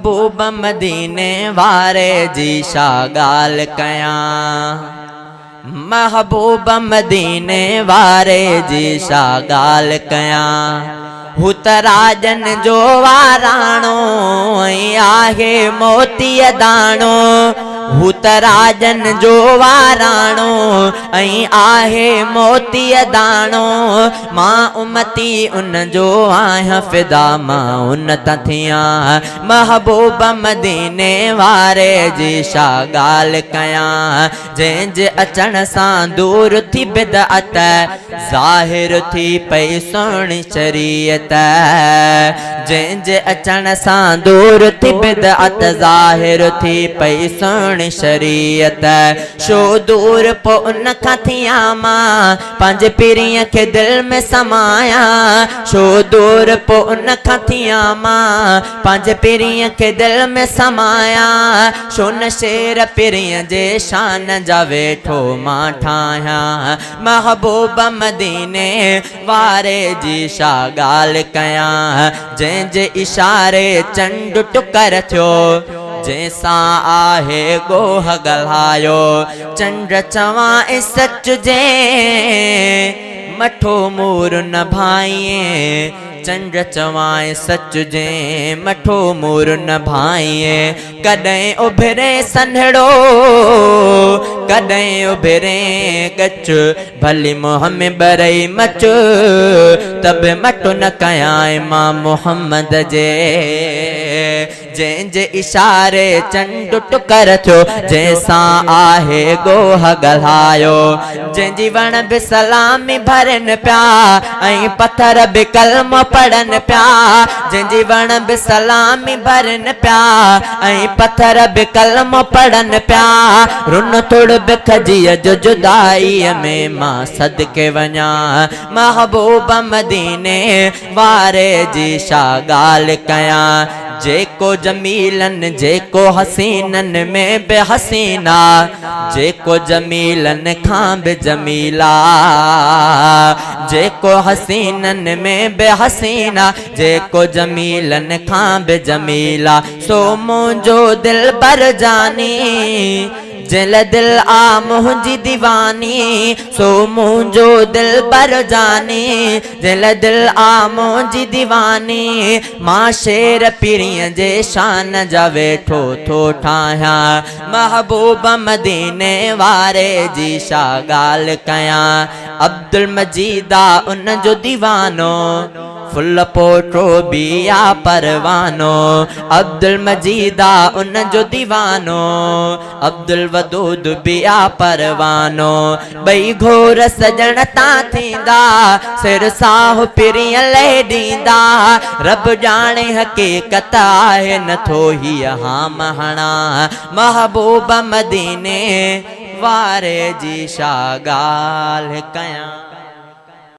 महबूब मदीने वारे जी शा गाल कयां। महबूब मदीने वारे जी शा गाल कयां। हुतराजन जो वाराणो आहे मोती दाणो। हुतराजन जो वाराणो आहे मोती दाणो। मां उमती उन जो आहियां फिदा मां उन तथियां। महबूब मदीने वारे जी शा गाल कयां। जंहिंजे अचण सां दूर थी बिदअत ज़ाहिर थी पई सुहिणी शरीयत। जंहिंजे अचण सां दूर थी बिदअत ज़ाहिर थी पई सुहिणी शरीयत। शो दूर पो उन खां थियां मां पंहिंजे पीरीअ खे दिल में समाया। शो दूर पो उन खां थियां मां पंहिंजे पीरीअ खे दिल में समाया। शो न शेर पीरीअ जे शान जा वेठो मां ठाहियां। महबूब मदीने वारे जी शा गाल कयां। जंहिंजे इशारे चंड टुकर थियो। जैसा आहे गोह गल्हायो चंड चवां सच जे मठो मूर न भाइए। चंड चवां सच जे मठो मूर न भाइए। कॾहिं उभिरे सन्हड़ो कॾहिं उभिरे गच भली मुंह में बरई मच। तब मटो न कयां मां मोहम्मद जे। जंहिंजे इशारे चंड टुकर थियो। जैसा आहे गोह गल्हायो। जंहिंजी वण बि सलामी भरनि पिया ऐं पत्थर बि कलम पढ़नि पिया। जंहिंजी वण बि सलामी भरनि पिया ऐं पत्थर बि कलम पढ़नि पिया। रुन थोड़ बि खजीअ जो जुदाईअ में मां सदके वञा। महबूब मदीने वारे जी शा गाल कयां। जेको जमीलन जेको हसीनन में बे हसीना। जेको जमीलन खां बे जमीला। जेको हसीनन में बे हसीना। जेको जमीलन खां बे जमीला। सो मुंहिंजो दिल बर जानी जिल दिल आ मुंहिंजी दीवानी। सो मुंहिंजो दिल बर जानी जिल दिल आ मुंहिंजी दीवानी। मां शेर पीरीअ जे शान जा वेठो थो ठाहियां। महबूब मदीने वारे जी शा गाल कयां। अब्दुल मजीदा उन जो दीवानो फुल पोटो बिया परवानो। अब्दुल मजीदा उन जो दीवानो अब्दुल वदूद बिया परवानो। बई घोर सजण ता थींदा सिर साह पीरीअ ले ॾींदा। रब जाने हकीकत आहे नथो ही हाम हणा। महबूब मदीने वारे जी शा गाल कयां।